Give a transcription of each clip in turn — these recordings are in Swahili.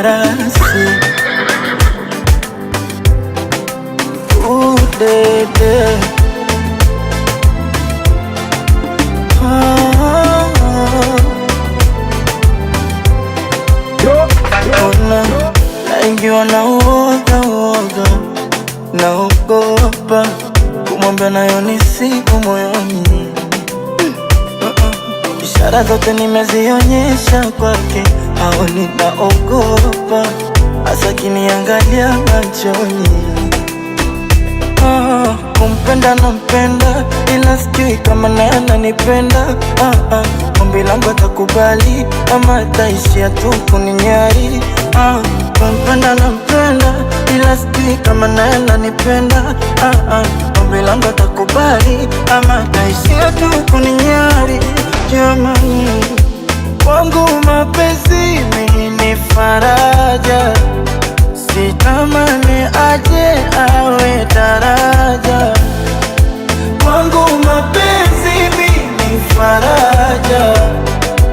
farasi. Udede ona naingiwa na uoga, naogopa kumwambia nayo ni siku moyoni. Ishara zote nimezionyesha kwake, haoni naogopa, hasa kiniangalia machoni. Kumpenda nampenda, ila sijui kama naye ananipenda. Ombi langu atakubali ama ataishia tu kuninyari. Kumpenda nampenda, ila sijui kama naye ananipenda. Ombi langu atakubali ama ataishia tu kuninyari. Jamani, wangu mapenzi mimi ni faraja, sitamani aje awe daraja. Wangu mapenzi mimi faraja,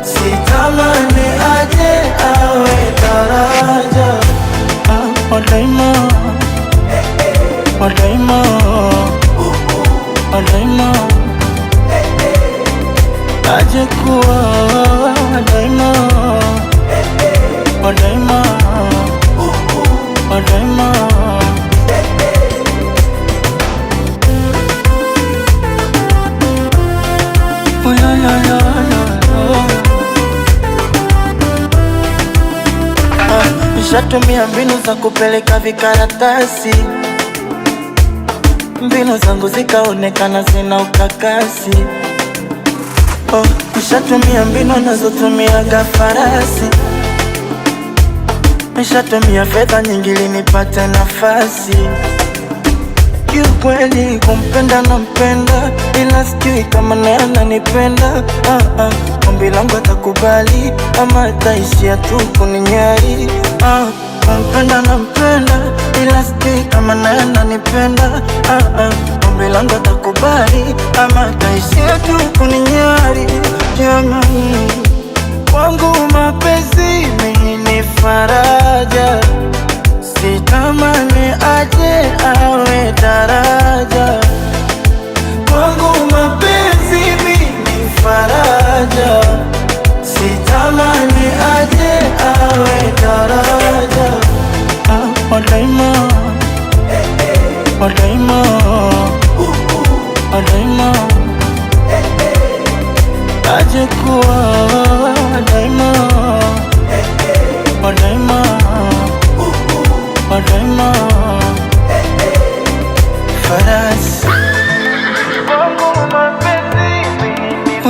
sitamani aje awe daraja. Wadaima, wadaima, wadaima, aje kuwa wadaima, wadaima, wadaima. Nishatumia mbinu za kupeleka vikaratasi, mbinu zangu zikaonekana zina ukakasi. Nishatumia mbinu nazotumiaga farasi, nishatumia fedha nyingi ili nipate nafasi. Kiukweli kumpenda nampenda, ila sijui kama naye ananipenda. Ombi langu atakubali ama ataishia tu kuninyari. Kumpenda nampenda, ila sijui kama naye ananipenda. Ombi langu atakubali ama ataishia tu kuninyari. Jamani, wangu mapenzi mimi ni faraja, sitamani aje awe daraja. Wangu mapenzi mimi faraja, sitamani aje awe daraja. Wadaima, wadaima, wadaima, aje kuwa wadaima, wadaima, wadaima, farasi. Wangu mapenzi mimi